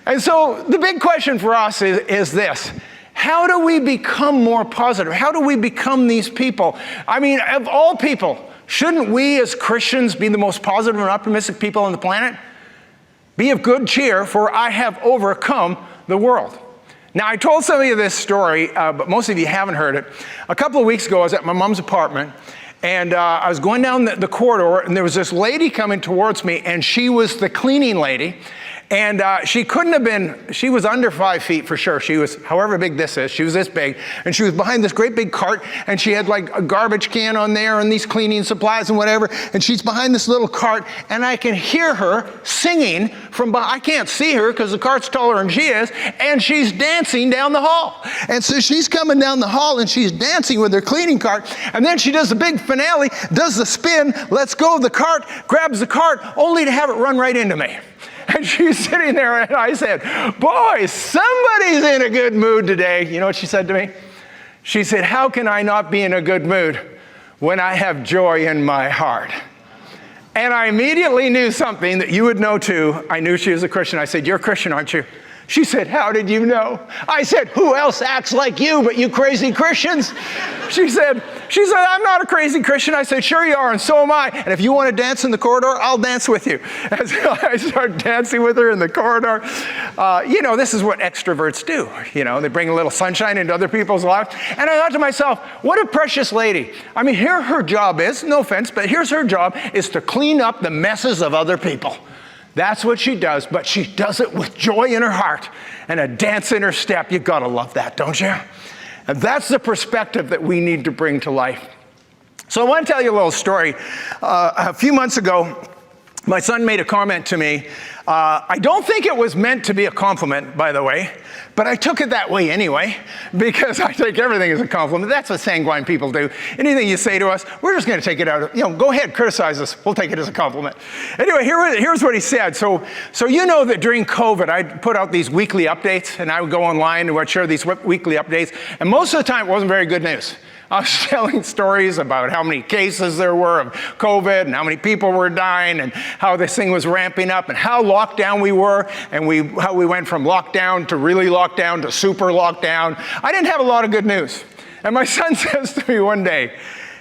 And so the big question for us is this. How do we become more positive? How do we become these people? I mean, of all people, shouldn't we as Christians be the most positive and optimistic people on the planet? Be of good cheer, for I have overcome the world. Now, I told some of you this story, but most of you haven't heard it. A couple of weeks ago, I was at my mom's apartment, and I was going down the corridor, and there was this lady coming towards me, and she was the cleaning lady. And she was under 5 feet for sure. She was, however big this is, she was this big. And she was behind this great big cart, and she had like a garbage can on there and these cleaning supplies and whatever. And she's behind this little cart, and I can hear her singing from behind. I can't see her because the cart's taller than she is, and she's dancing down the hall. And so she's coming down the hall, and she's dancing with her cleaning cart. And then she does the big finale, does the spin, lets go of the cart, grabs the cart, only to have it run right into me. And she's sitting there, and I said, boy, somebody's in a good mood today. You know what she said to me? She said, how can I not be in a good mood when I have joy in my heart? And I immediately knew something that you would know too. I knew she was a Christian. I said, you're a Christian, aren't you? She said, how did you know? I said, who else acts like you but you crazy Christians? She said, I'm not a crazy Christian. I said, sure you are, and so am I. And if you want to dance in the corridor, I'll dance with you. And so I started dancing with her in the corridor. This is what extroverts do. They bring a little sunshine into other people's lives. And I thought to myself, what a precious lady. I mean, here her job is, no offense, but here's her job, is to clean up the messes of other people. That's what she does, but she does it with joy in her heart and a dance in her step. You gotta love that, don't you? And that's the perspective that we need to bring to life. So I want to tell you a little story. A few months ago, my son made a comment to me. I don't think it was meant to be a compliment, by the way, but I took it that way anyway, because I take everything as a compliment. That's what sanguine people do. Anything you say to us, we're just going to take it out. Go ahead, criticize us. We'll take it as a compliment. Anyway, here's what he said. So you know that during COVID, I'd put out these weekly updates, and I would go online and I'd share these weekly updates, and most of the time it wasn't very good news. I was telling stories about how many cases there were of COVID and how many people were dying and how this thing was ramping up and how locked down we were and how we went from lockdown to really lockdown to super lockdown. I didn't have a lot of good news. And my son says to me one day,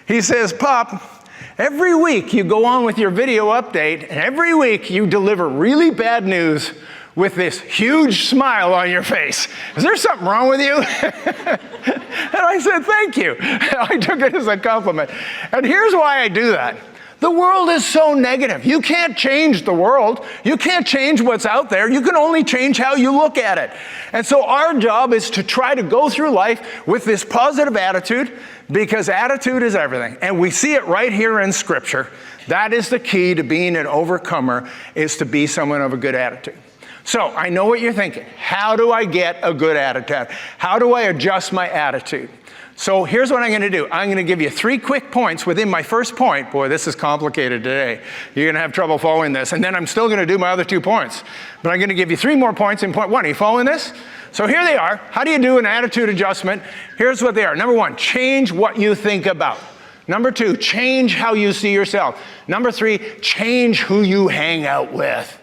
he says, Pop, every week you go on with your video update and every week you deliver really bad news with this huge smile on your face. Is there something wrong with you? And I said, thank you. I took it as a compliment. And here's why I do that. The world is so negative. You can't change the world. You can't change what's out there. You can only change how you look at it. And so our job is to try to go through life with this positive attitude, because attitude is everything. And we see it right here in Scripture. That is the key to being an overcomer, is to be someone of a good attitude. So I know what you're thinking. How do I get a good attitude? How do I adjust my attitude? So here's what I'm going to do. I'm going to give you 3 quick points within my first point. Boy, this is complicated today. You're going to have trouble following this. And then I'm still going to do my other 2 points. But I'm going to give you 3 more points in point 1. Are you following this? So here they are. How do you do an attitude adjustment? Here's what they are. Number 1, change what you think about. Number 2, change how you see yourself. Number 3, change who you hang out with.